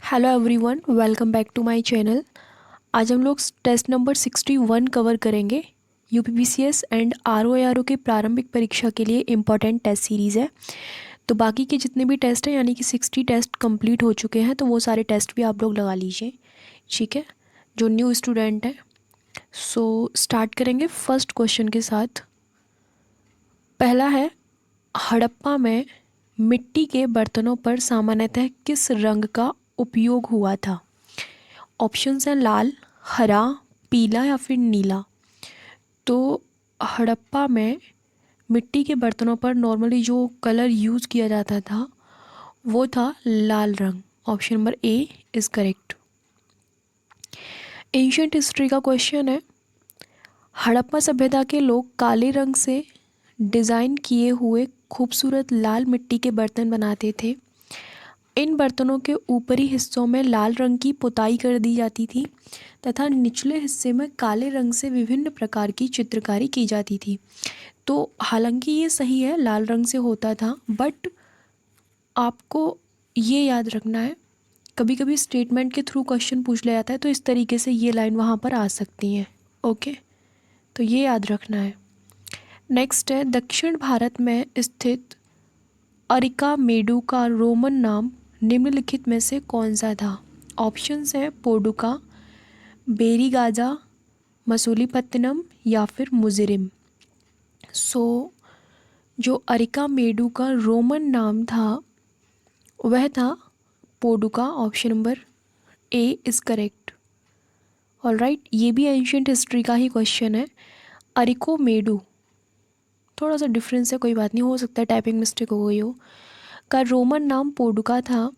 Hello everyone, welcome back to my channel. आज हम लोग टेस्ट नंबर 61 कवर करेंगे। यूपीपीसीएस एंड आरओ के प्रारंभिक परीक्षा के लिए इम्पॉर्टेंट टेस्ट सीरीज़ है। तो बाकी के जितने भी टेस्ट हैं यानी कि 60 टेस्ट कंप्लीट हो चुके हैं, तो वो सारे टेस्ट भी आप लोग लगा लीजिए, ठीक है, जो न्यू स्टूडेंट है। सो स्टार्ट करेंगे फर्स्ट क्वेश्चन के साथ। पहला है, हड़प्पा में मिट्टी के बर्तनों पर सामान्यतः किस रंग का उपयोग हुआ था? ऑप्शंस हैं लाल, हरा, पीला या फिर नीला। तो हड़प्पा में मिट्टी के बर्तनों पर नॉर्मली जो कलर यूज़ किया जाता था वो था लाल रंग। Option number A is correct. Ancient history का क्वेश्चन है, हड़प्पा सभ्यता के लोग काले रंग से डिज़ाइन किए हुए खूबसूरत लाल मिट्टी के बर्तन बनाते थे। इन बर्तनों के ऊपरी हिस्सों में लाल रंग की पुताई कर दी जाती थी तथा निचले हिस्से में काले रंग से विभिन्न प्रकार की चित्रकारी की जाती थी। तो हालांकि ये सही है, लाल रंग से होता था, बट आपको ये याद रखना है, कभी कभी स्टेटमेंट के थ्रू क्वेश्चन पूछ लिया जाता है, तो इस तरीके से ये लाइन वहाँ पर आ सकती हैं। ओके, तो ये याद रखना है। नेक्स्ट है, दक्षिण भारत में स्थित अरिकामेडु का रोमन नाम निम्नलिखित में से कौन सा था? ऑप्शंस है पोडुका, बेरीगाजा, मसूलीपत्तनम या फिर मुजिरिम। जो अरिकामेडु का रोमन नाम था वह था Poduke. Option number A is correct. Alright, ये भी एंशियंट हिस्ट्री का ही क्वेश्चन है। अरिकोमेडु, थोड़ा सा डिफरेंस है, कोई बात नहीं, हो सकता है टाइपिंग मिस्टेक हो गई हो, का रोमन नाम पोडुका था।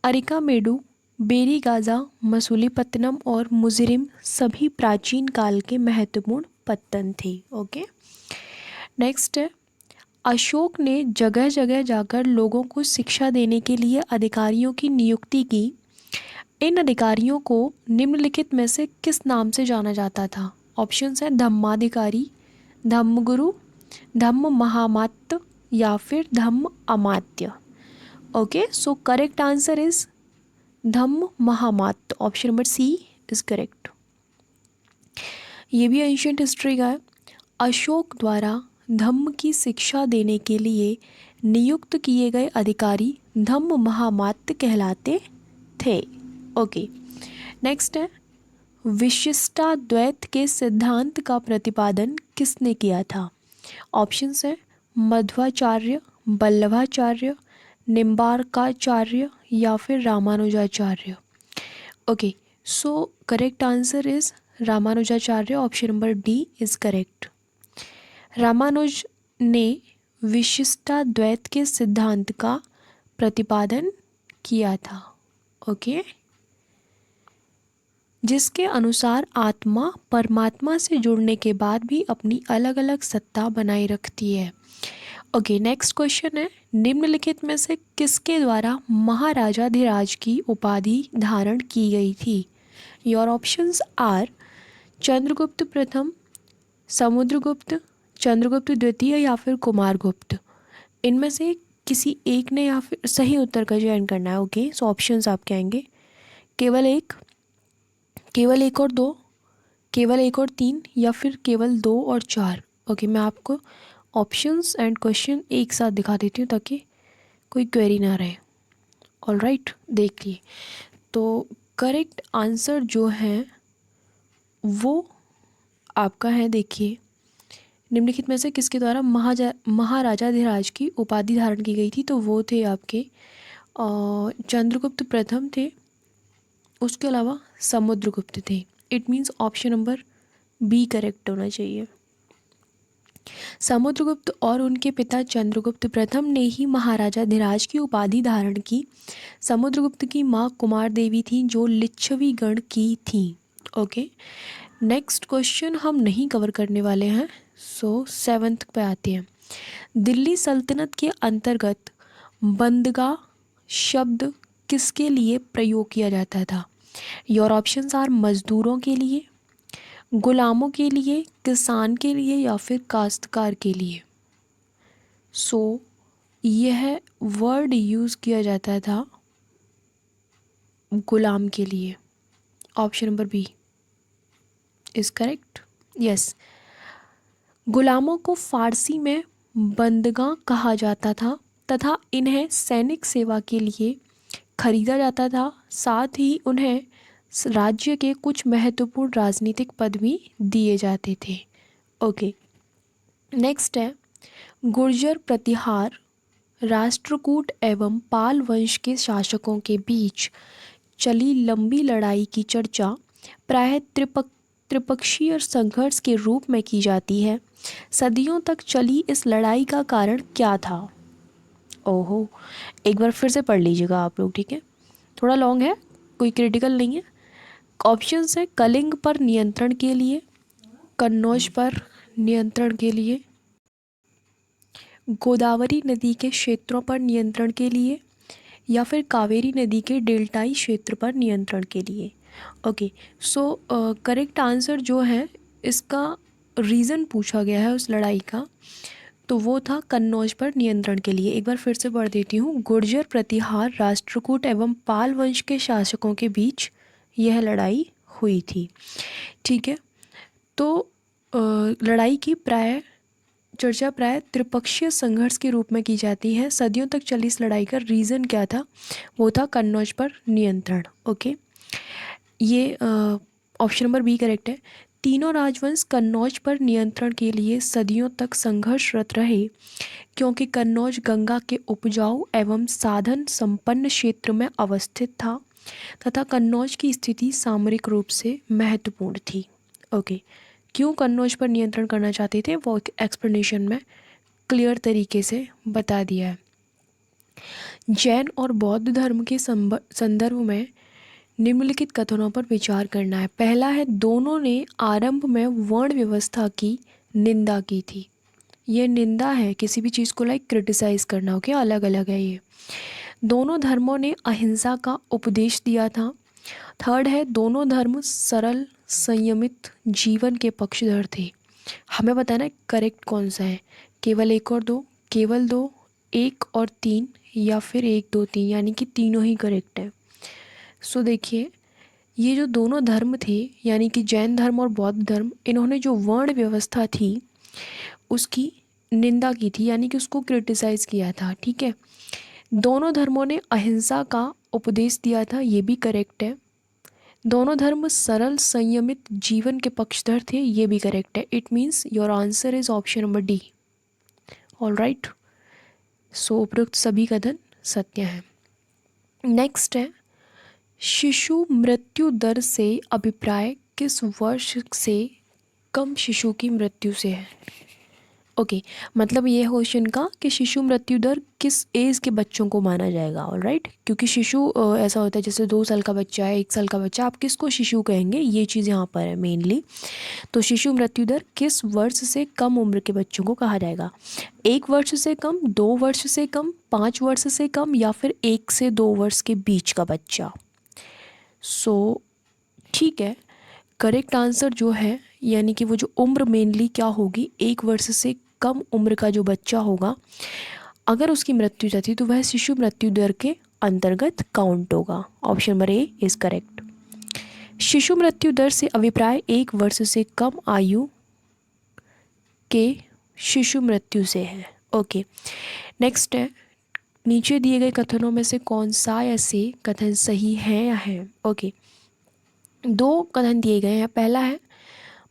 अरिकामेडु, बेरीगाजा, मसूलीपत्तनम और मुजिरिम सभी प्राचीन काल के महत्वपूर्ण पत्तन थे। ओके, नेक्स्ट है, अशोक ने जगह जगह जाकर लोगों को शिक्षा देने के लिए अधिकारियों की नियुक्ति की। इन अधिकारियों को निम्नलिखित में से किस नाम से जाना जाता था? ऑप्शंस है धम्माधिकारी, धम्मगुरु, धम्म महामात्य या फिर धम्म अमात्य। Okay, so correct answer is Dhamma Mahamatya. Option number C is correct. ये भी एंशियंट हिस्ट्री का है। अशोक द्वारा धम्म की शिक्षा देने के लिए नियुक्त किए गए अधिकारी धम्म महामात्य कहलाते थे। ओके, नेक्स्ट है, विशिष्टाद्वैत के सिद्धांत का प्रतिपादन किसने किया था? ऑप्शंस है मध्वाचार्य, बल्लभाचार्य, निम्बार्काचार्य या फिर Ramanujacharya. Okay, so correct answer is Ramanujacharya. Option number D is correct. Ramanuja ने विशिष्टाद्वैत के सिद्धांत का प्रतिपादन किया था। ओके, जिसके अनुसार आत्मा परमात्मा से जुड़ने के बाद भी अपनी अलग अलग सत्ता बनाए रखती है। ओके, नेक्स्ट क्वेश्चन है, निम्नलिखित में से किसके द्वारा महाराजाधिराज की उपाधि धारण की गई थी? योर ऑप्शंस आर चंद्रगुप्त प्रथम, समुद्रगुप्त, चंद्रगुप्त द्वितीय या फिर कुमारगुप्त। इनमें से किसी एक ने या फिर सही उत्तर का चयन करना है। ओके, सो ऑप्शंस आपके आएंगे केवल एक, केवल एक और दो, केवल एक और तीन या फिर केवल दो और चार। ओके, मैं आपको ऑप्शंस एंड क्वेश्चन एक साथ दिखा देती हूँ ताकि कोई क्वेरी ना रहे। ऑलराइट, देखिए, तो करेक्ट आंसर जो है वो आपका है, देखिए, निम्नलिखित में से किसके द्वारा महाराजाधिराज की उपाधि धारण की गई थी? तो वो थे आपके चंद्रगुप्त प्रथम थे, उसके अलावा समुद्रगुप्त थे। It means option number B correct होना चाहिए। समुद्रगुप्त और उनके पिता चंद्रगुप्त प्रथम ने ही महाराजाधिराज की उपाधि धारण की। समुद्रगुप्त की माँ कुमार देवी थी जो लिच्छवी गण की थी। ओके, नेक्स्ट क्वेश्चन हम नहीं कवर करने वाले हैं, सो 7th पे आते हैं। दिल्ली सल्तनत के अंतर्गत बंदगा शब्द किसके लिए प्रयोग किया जाता था? योर ऑप्शंस आर मजदूरों के लिए, गुलामों के लिए, किसान के लिए या फिर काश्तकार के लिए। यह वर्ड यूज़ किया जाता था गुलाम के लिए। Option number B is correct. Yes, गुलामों को फारसी में बंदगां कहा जाता था तथा इन्हें सैनिक सेवा के लिए खरीदा जाता था। साथ ही उन्हें राज्य के कुछ महत्वपूर्ण राजनीतिक पद भी दिए जाते थे। ओके, नेक्स्ट है गुर्जर प्रतिहार राष्ट्रकूट एवं पाल वंश के शासकों के बीच चली लंबी लड़ाई की चर्चा प्रायः त्रिपक्षीय संघर्ष के रूप में की जाती है। सदियों तक चली इस लड़ाई का कारण क्या था? ओहो, एक बार फिर से पढ़ लीजिएगा आप लोग, ठीक है? थोड़ा लॉन्ग है, कोई क्रिटिकल नहीं है। ऑप्शन है कलिंग पर नियंत्रण के लिए, कन्नौज पर नियंत्रण के लिए, गोदावरी नदी के क्षेत्रों पर नियंत्रण के लिए, या फिर कावेरी नदी के डेल्टाई क्षेत्र पर नियंत्रण के लिए। ओके, सो करेक्ट आंसर जो है इसका रीज़न पूछा गया है उस लड़ाई का, तो वो था कन्नौज पर नियंत्रण के लिए। एक बार फिर से पढ़ देती हूँ। गुर्जर प्रतिहार राष्ट्रकूट एवं पाल वंश के शासकों के बीच यह लड़ाई हुई थी, ठीक है? तो लड़ाई की चर्चा प्राय त्रिपक्षीय संघर्ष के रूप में की जाती है। सदियों तक चली इस लड़ाई का रीज़न क्या था? वो था कन्नौज पर नियंत्रण। ओके, ये ऑप्शन नंबर बी करेक्ट है। तीनों राजवंश कन्नौज पर नियंत्रण के लिए सदियों तक संघर्षरत रहे क्योंकि कन्नौज गंगा के उपजाऊ एवं साधन संपन्न क्षेत्र में अवस्थित था तथा कन्नौज की स्थिति सामरिक रूप से महत्वपूर्ण थी। ओके, क्यों कन्नौज पर नियंत्रण करना चाहते थे वो एक्सप्लेनेशन में क्लियर तरीके से बता दिया है। जैन और बौद्ध धर्म के संदर्भ में निम्नलिखित कथनों पर विचार करना है। पहला है, दोनों ने आरंभ में वर्ण व्यवस्था की निंदा की थी। ये निंदा है, किसी भी चीज़ को लाइक क्रिटिसाइज करना, ओके, अलग अलग है ये। दोनों धर्मों ने अहिंसा का उपदेश दिया था। थर्ड है, दोनों धर्म सरल संयमित जीवन के पक्षधर थे। हमें बताना है करेक्ट कौन सा है, केवल एक और दो, केवल दो, एक और तीन, या फिर एक दो तीन, यानी कि तीनों ही करेक्ट है। सो देखिए, ये जो दोनों धर्म थे यानी कि जैन धर्म और बौद्ध धर्म, इन्होंने जो वर्ण व्यवस्था थी उसकी निंदा की थी, यानी कि उसको क्रिटिसाइज़ किया था, ठीक है? दोनों धर्मों ने अहिंसा का उपदेश दिया था, ये भी करेक्ट है। दोनों धर्म सरल संयमित जीवन के पक्षधर थे, ये भी करेक्ट है। It means your answer is option number D. All right, so उपरोक्त सभी कथन सत्य हैं। नेक्स्ट है, शिशु मृत्यु दर से अभिप्राय किस वर्ष से कम शिशु की मृत्यु से है? ओके, मतलब ये क्वेश्चन का कि शिशु मृत्यु दर किस एज के बच्चों को माना जाएगा। ऑल राइट, क्योंकि शिशु ऐसा होता है जैसे 2 साल का बच्चा है, 1 साल का बच्चा, आप किसको शिशु कहेंगे, ये चीज़ यहाँ पर है मेनली। तो शिशु मृत्यु दर किस वर्ष से कम उम्र के बच्चों को कहा जाएगा? 1 वर्ष से कम, 2 वर्ष से कम, 5 वर्ष से कम, या फिर 1 से 2 वर्ष के बीच का बच्चा। सो ठीक है, करेक्ट आंसर जो है यानी कि वो जो उम्र मेनली क्या होगी, 1 वर्ष से कम उम्र का जो बच्चा होगा अगर उसकी मृत्यु जाती तो वह शिशु मृत्यु दर के अंतर्गत काउंट होगा। Option number A is correct. शिशु मृत्यु दर से अभिप्राय 1 वर्ष से कम आयु के शिशु मृत्यु से है। ओके, नेक्स्ट है, नीचे दिए गए कथनों में से कौन सा या से कथन सही है या है? ओके, 2 कथन दिए गए हैं। पहला है,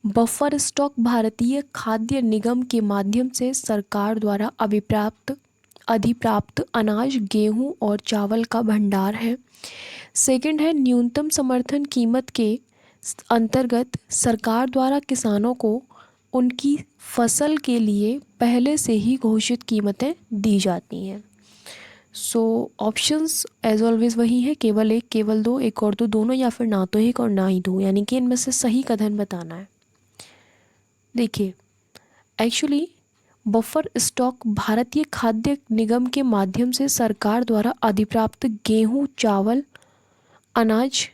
बफर स्टॉक भारतीय खाद्य निगम के माध्यम से सरकार द्वारा अधिप्राप्त अनाज, गेहूं और चावल का भंडार है। सेकंड है, न्यूनतम समर्थन कीमत के अंतर्गत सरकार द्वारा किसानों को उनकी फसल के लिए पहले से ही घोषित कीमतें दी जाती हैं। सो ऑप्शंस एज ऑलवेज वही है, केवल एक, केवल दो, एक और दो, दोनों, या फिर ना तो एक और ना ही दो, यानी कि इनमें से सही कथन बताना है। देखिए, एक्चुअली बफर स्टॉक भारतीय खाद्य निगम के माध्यम से सरकार द्वारा अधिप्राप्त गेहूं, चावल, अनाज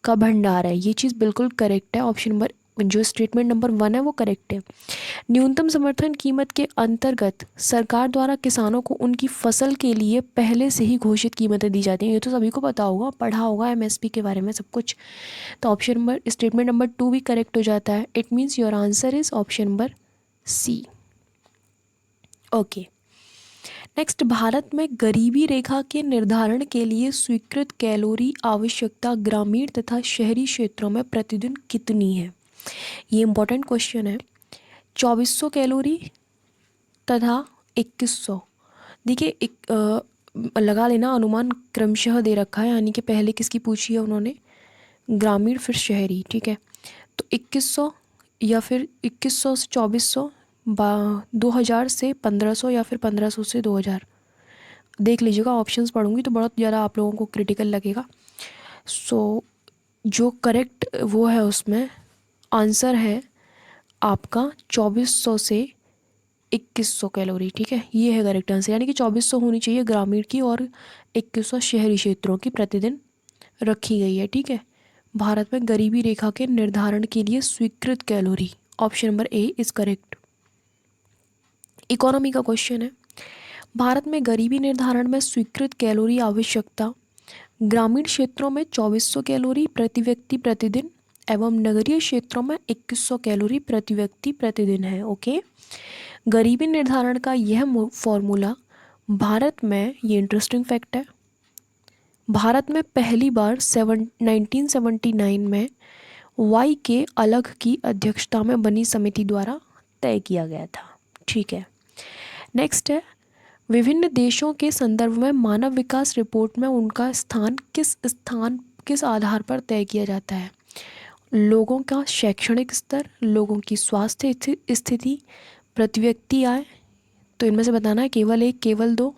का भंडार है। ये चीज़ बिल्कुल करेक्ट है, ऑप्शन नंबर जो स्टेटमेंट नंबर 1 है वो करेक्ट है। न्यूनतम समर्थन कीमत के अंतर्गत सरकार द्वारा किसानों को उनकी फसल के लिए पहले से ही घोषित कीमतें दी जाती हैं। ये तो सभी को पता होगा, पढ़ा होगा एमएसपी के बारे में सब कुछ। तो ऑप्शन नंबर स्टेटमेंट नंबर 2 भी करेक्ट हो जाता है। It means your answer is option number C. Okay, next, Bharat में गरीबी रेखा के निर्धारण के लिए स्वीकृत कैलोरी आवश्यकता ग्रामीण तथा शहरी क्षेत्रों में प्रतिदिन कितनी है? ये इंपॉर्टेंट क्वेश्चन है। 2400 कैलोरी तथा 2100। देखिए लगा लेना, अनुमान क्रमशः दे रखा है, यानी कि पहले किसकी पूछी है उन्होंने, ग्रामीण फिर शहरी, ठीक है। तो 2100 या फिर 2100 से 2400, 2000 से 1500 या फिर 1500 से 2000। देख लीजिएगा, ऑप्शंस पढ़ूंगी तो बहुत ज़्यादा आप लोगों को क्रिटिकल लगेगा। सो जो करेक्ट वो है, उसमें आंसर है आपका 2400 से 2100 कैलोरी, ठीक है। ये है करेक्ट आंसर, यानी कि 2400 होनी चाहिए ग्रामीण की और 2100 शहरी क्षेत्रों की प्रतिदिन रखी गई है, ठीक है। भारत में गरीबी रेखा के निर्धारण के लिए स्वीकृत calorie, option number A is correct. Economy का क्वेश्चन है। भारत में गरीबी निर्धारण में स्वीकृत कैलोरी आवश्यकता ग्रामीण क्षेत्रों में 2400 कैलोरी प्रति व्यक्ति प्रतिदिन एवं नगरीय क्षेत्रों में 2100 कैलोरी प्रति व्यक्ति प्रतिदिन है। ओके, गरीबी निर्धारण का यह फॉर्मूला भारत में, ये इंटरेस्टिंग फैक्ट है, भारत में पहली बार 1979 में वाई के अलग की अध्यक्षता में बनी समिति द्वारा तय किया गया था, ठीक है। नेक्स्ट है, विभिन्न देशों के संदर्भ में मानव विकास रिपोर्ट में उनका स्थान किस आधार पर तय किया जाता है? लोगों का शैक्षणिक स्तर, लोगों की स्वास्थ्य स्थिति, प्रति व्यक्ति आय। तो इनमें से बताना है केवल एक, केवल दो,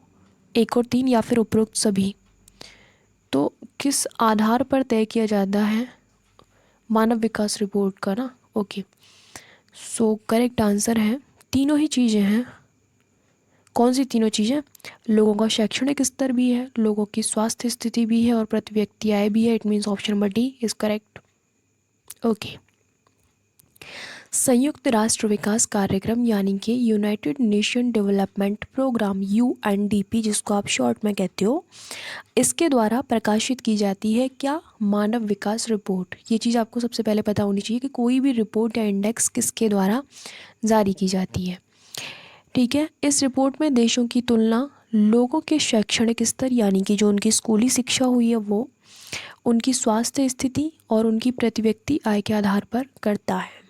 एक और तीन, या फिर उपरोक्त सभी। तो किस आधार पर तय किया जाता है मानव विकास रिपोर्ट का ना? ओके, सो करेक्ट आंसर है तीनों ही चीज़ें हैं। कौन सी तीनों चीज़ें? लोगों का शैक्षणिक स्तर भी है, लोगों की स्वास्थ्य स्थिति भी है और प्रति व्यक्ति आय भी है। It means option number D is correct. Okay, संयुक्त राष्ट्र विकास कार्यक्रम यानी कि United Nation Development Programme UNDP, जिसको आप शॉर्ट में कहते हो, इसके द्वारा प्रकाशित की जाती है क्या? मानव विकास रिपोर्ट। ये चीज़ आपको सबसे पहले पता होनी चाहिए कि कोई भी रिपोर्ट या इंडेक्स किसके द्वारा जारी की जाती है, ठीक है। इस रिपोर्ट में देशों की तुलना लोगों के शैक्षणिक स्तर, यानी कि जो उनकी स्कूली शिक्षा हुई है वो, उनकी स्वास्थ्य स्थिति और उनकी प्रति व्यक्ति आय के आधार पर करता है।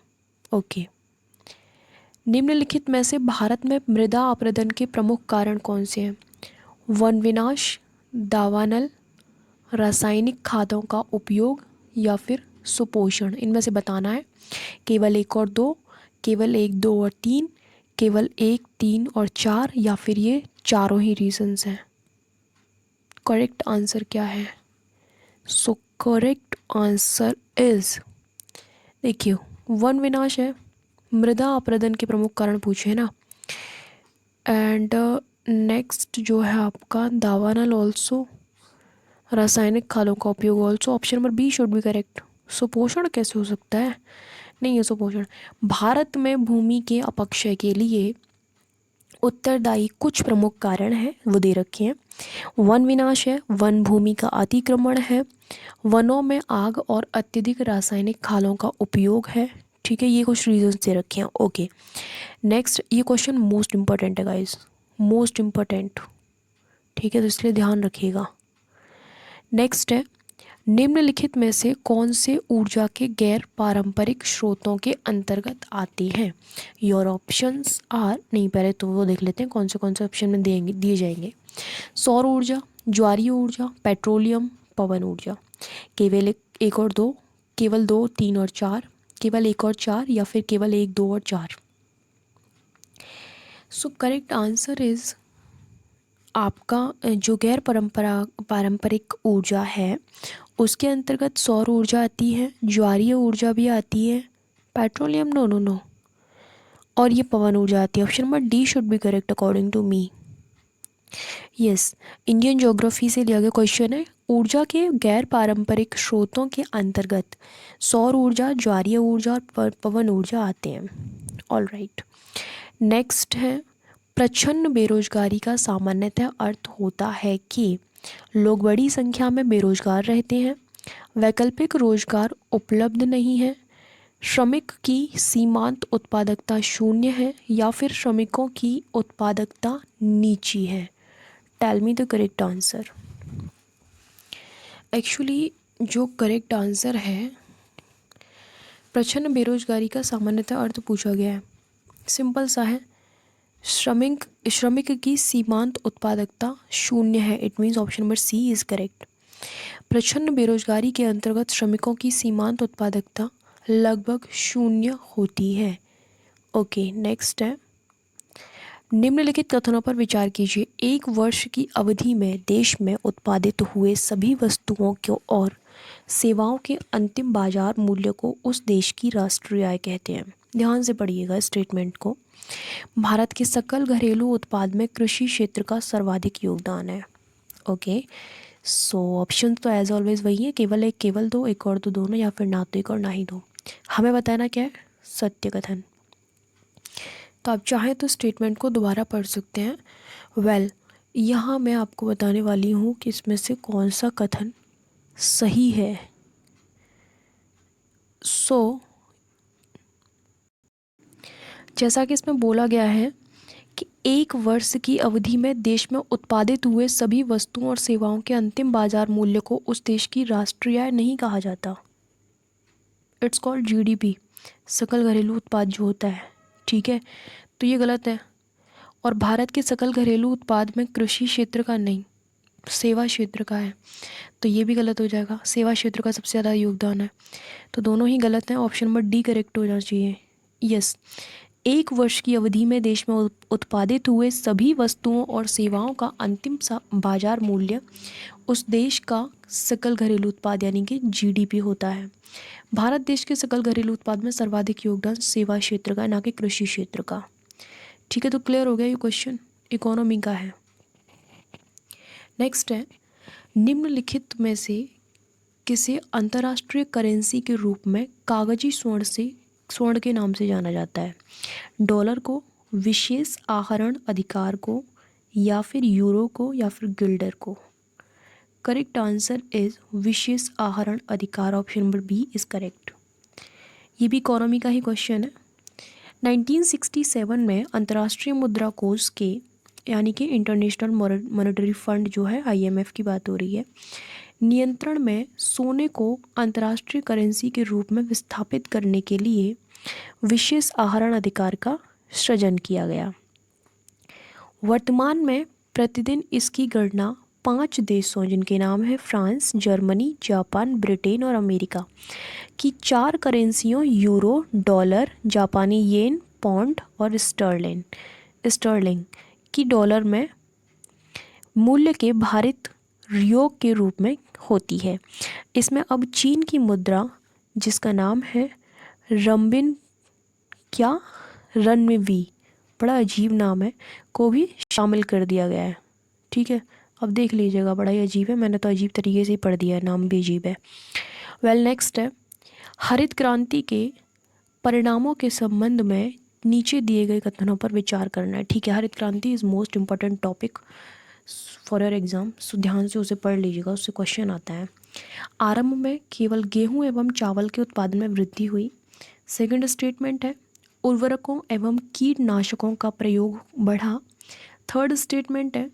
ओके, निम्नलिखित में से भारत में मृदा अपरदन के प्रमुख कारण कौन से हैं? वन विनाश, दावानल, रासायनिक खादों का उपयोग या फिर सुपोषण। इनमें से बताना है केवल एक और दो, केवल एक, दो और तीन, केवल एक, तीन और चार, या फिर ये चारों ही रीजंस हैं। करेक्ट आंसर क्या है? सो करेक्ट आंसर इज, देखिए, वन विनाश है, मृदा अपरदन के प्रमुख कारण पूछे हैं ना, एंड नेक्स्ट जो है आपका दावानल ऑल्सो, रासायनिक खादों का उपयोग also. Option number B should be correct. सुपोषण कैसे हो सकता है? नहीं है सुपोषण। भारत में भूमि के अपक्षय के लिए उत्तरदायी कुछ प्रमुख कारण हैं, वो दे रखे हैं। वन विनाश है, वन भूमि का अतिक्रमण है, वनों में आग और अत्यधिक रासायनिक खादों का उपयोग है, ठीक है। ये कुछ रीजंस दे रखे हैं। ओके, नेक्स्ट, ये क्वेश्चन मोस्ट इम्पोर्टेंट है गाइस, मोस्ट इम्पोर्टेंट, ठीक है, तो इसलिए ध्यान रखिएगा। नेक्स्ट है, निम्नलिखित में से कौन से ऊर्जा के गैर पारंपरिक स्रोतों के अंतर्गत आते हैं? योर ऑप्शंस आर, नहीं पहले तो वो देख लेते हैं कौन से ऑप्शन में दिए जाएंगे। सौर ऊर्जा, ज्वारीय ऊर्जा, पेट्रोलियम, पवन ऊर्जा। केवल एक और दो, केवल दो, तीन और चार, केवल एक और चार, या फिर केवल एक, दो और चार। सो करेक्ट आंसर इज आपका जो गैर पारंपरिक ऊर्जा है उसके अंतर्गत सौर ऊर्जा आती है, ज्वारीय ऊर्जा भी आती है, पेट्रोलियम नो, और ये पवन ऊर्जा आती है। Option number D should be correct according to me. Yes, Indian geography से लिया गया क्वेश्चन है। ऊर्जा के गैर पारंपरिक स्रोतों के अंतर्गत सौर ऊर्जा, ज्वारीय ऊर्जा और पवन ऊर्जा आते हैं। ऑल राइट, नेक्स्ट है, प्रच्छन्न बेरोजगारी का सामान्यतः अर्थ होता है कि लोग बड़ी संख्या में बेरोजगार रहते हैं, वैकल्पिक रोजगार उपलब्ध नहीं है, श्रमिक की सीमांत उत्पादकता शून्य है, या फिर श्रमिकों की उत्पादकता नीची है। Tell me the correct answer. Actually जो करेक्ट आंसर है, प्रच्छन्न बेरोजगारी का सामान्यतः अर्थ पूछा गया है, सिंपल सा है, श्रमिक की सीमांत उत्पादकता शून्य है। It means option number C is correct. प्रच्छन्न बेरोजगारी के अंतर्गत श्रमिकों की सीमांत उत्पादकता लगभग शून्य होती है। ओके, नेक्स्ट है, निम्नलिखित कथनों पर विचार कीजिए। एक वर्ष की अवधि में देश में उत्पादित हुए सभी वस्तुओं को और सेवाओं के अंतिम बाजार मूल्य को उस देश की राष्ट्रीय आय कहते हैं। ध्यान से पढ़िएगा स्टेटमेंट को। भारत के सकल घरेलू उत्पाद में कृषि क्षेत्र का सर्वाधिक योगदान है। ओके, सो ऑप्शन तो एज ऑलवेज वही है, केवल एक, केवल दो, एक और दो, दोनों, या फिर ना तो एक और ना ही दो। हमें बताना क्या है, सत्य कथन। तो आप चाहें तो स्टेटमेंट को दोबारा पढ़ सकते हैं। वेल, यहाँ मैं आपको बताने वाली हूँ कि इसमें से कौन सा कथन सही है। सो जैसा कि इसमें बोला गया है कि एक वर्ष की अवधि में देश में उत्पादित हुए सभी वस्तुओं और सेवाओं के अंतिम बाजार मूल्य को उस देश की राष्ट्रीय आय नहीं कहा जाता। इट्स कॉल्ड जीडीपी, सकल घरेलू उत्पाद जो होता है। ठीक है, तो ये गलत है। और भारत के सकल घरेलू उत्पाद में कृषि क्षेत्र का नहीं, सेवा क्षेत्र का है, तो ये भी गलत हो जाएगा। सेवा क्षेत्र का सबसे ज़्यादा योगदान है, तो दोनों ही गलत हैं। ऑप्शन नंबर डी करेक्ट हो जाना चाहिए। यस, एक वर्ष की अवधि में देश में उत्पादित हुए सभी वस्तुओं और सेवाओं का अंतिम बाजार मूल्य उस देश का सकल घरेलू उत्पाद यानी कि जीडीपी होता है। भारत देश के सकल घरेलू उत्पाद में सर्वाधिक योगदान सेवा क्षेत्र का, ना कि कृषि क्षेत्र का। ठीक है, तो क्लियर हो गया ये क्वेश्चन, इकोनॉमी का है। नेक्स्ट है, निम्नलिखित में से किसे अंतर्राष्ट्रीय करेंसी के रूप में कागजी स्वर्ण के नाम से जाना जाता है? डॉलर को, विशेष आहरण अधिकार को, या फिर यूरो को, या फिर गिल्डर को? करेक्ट आंसर इज विशेष आहरण अधिकार। Option number B is correct. ये भी इकोनॉमी का ही क्वेश्चन है। 1967 में अंतर्राष्ट्रीय मुद्रा कोष के यानी कि इंटरनेशनल मॉनेटरी फंड जो है, IMF की बात हो रही है, नियंत्रण में सोने को अंतर्राष्ट्रीय करेंसी के रूप में विस्थापित करने के लिए विशेष आहरण अधिकार का सृजन किया गया। वर्तमान में प्रतिदिन इसकी गणना 5 देशों, जिनके नाम है फ्रांस, जर्मनी, जापान, ब्रिटेन और अमेरिका, की 4 करेंसियों यूरो, डॉलर, जापानी येन, पौंड और स्टर्लिंग की डॉलर में मूल्य के भारित योग के रूप में होती है। इसमें अब चीन की मुद्रा, जिसका नाम है रनमी, बड़ा अजीब नाम है, को भी शामिल कर दिया गया है। ठीक है, अब देख लीजिएगा, बड़ा ही अजीब है, मैंने तो अजीब तरीके से ही पढ़ दिया है, नाम भी अजीब है। वेल, नेक्स्ट है, हरित क्रांति के परिणामों के संबंध में नीचे दिए गए कथनों पर विचार करना है। ठीक है, harit kranti is most important topic for your exam, so ध्यान से उसे पढ़ लीजिएगा, उससे क्वेश्चन आता है। आरंभ में केवल गेहूं एवं चावल के उत्पादन में वृद्धि हुई। सेकंड स्टेटमेंट है, उर्वरकों एवं कीटनाशकों का प्रयोग बढ़ा। थर्ड स्टेटमेंट है,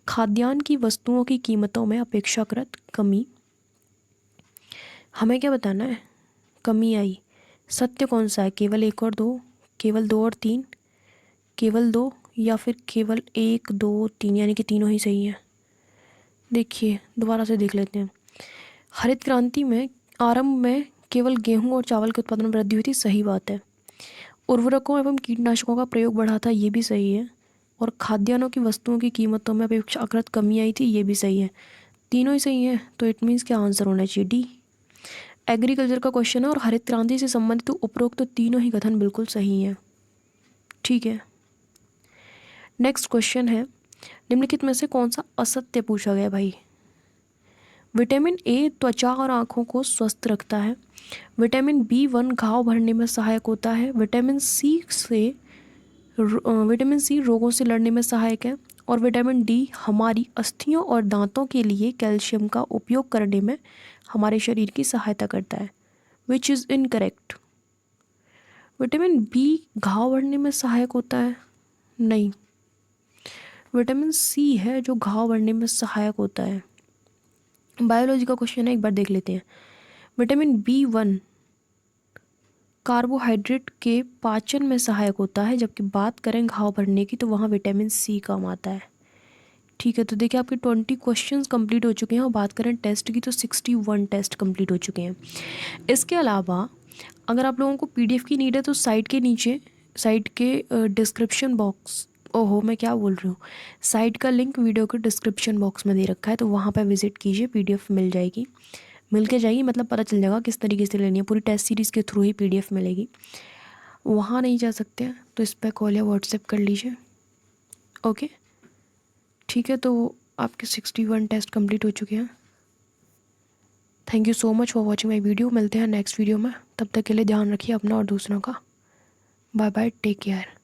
खाद्यान्न की वस्तुओं की कीमतों में अपेक्षाकृत कमी। हमें क्या बताना है, कमी आई। सत्य कौन सा है, केवल 1 और 2, केवल 2 और 3, केवल 2, या फिर केवल 1, 2, 3, यानी कि तीनों ही सही हैं। देखिए, दोबारा से देख लेते हैं। हरित क्रांति में आरंभ में केवल गेहूं और चावल के उत्पादन में वृद्धि हुई थी, सही बात है। उर्वरकों एवं कीटनाशकों का प्रयोग बढ़ा था, ये भी सही है। और खाद्यान्नों की वस्तुओं की कीमतों में अपेक्षाकृत कमी आई थी, ये भी सही है। तीनों ही सही है, तो इट मीन्स क्या आंसर होना चाहिए, डी। एग्रीकल्चर का क्वेश्चन है और हरित क्रांति से संबंधित उपरोक्त तीनों ही कथन बिल्कुल सही हैं। ठीक है, नेक्स्ट क्वेश्चन है, निम्नलिखित में से कौन सा असत्य पूछा गया भाई। विटामिन ए त्वचा और आँखों को स्वस्थ रखता है। विटामिन B1 घाव भरने में सहायक होता है। विटामिन सी रोगों से लड़ने में सहायक है। और विटामिन डी हमारी अस्थियों और दांतों के लिए कैल्शियम का उपयोग करने में हमारे शरीर की सहायता करता है। Which is incorrect. Vitamin B घाव भरने में सहायक होता है, नहीं, विटामिन सी है जो घाव भरने में सहायक होता है। बायोलॉजी का क्वेश्चन है, एक बार देख लेते हैं। विटामिन B1 कार्बोहाइड्रेट के पाचन में सहायक होता है, जबकि बात करें घाव भरने की तो वहाँ विटामिन सी काम आता है। ठीक है, तो देखिए आपके 20 क्वेश्चंस कंप्लीट हो चुके हैं और बात करें टेस्ट की तो 61 टेस्ट कंप्लीट हो चुके हैं। इसके अलावा अगर आप लोगों को PDF की नीड है तो साइट के नीचे, साइट के डिस्क्रिप्शन बॉक्स, ओहो मैं क्या बोल रही हूँ, साइट का लिंक वीडियो के डिस्क्रिप्शन बॉक्स में दे रखा है, तो वहाँ पर विजिट कीजिए, PDF मिल जाएगी, मिल के जाएगी, मतलब पता चल जाएगा किस तरीके से लेनी है। पूरी टेस्ट सीरीज़ के थ्रू ही PDF मिलेगी। वहाँ नहीं जा सकते हैं तो इस पर कॉल या व्हाट्सएप कर लीजिए। ओके ठीक है, तो आपके 61 टेस्ट कंप्लीट हो चुके हैं। Thank you so much for watching my video. मिलते हैं नेक्स्ट वीडियो में, तब तक के लिए ध्यान रखिए अपना और दूसरों का। Bye bye, take care.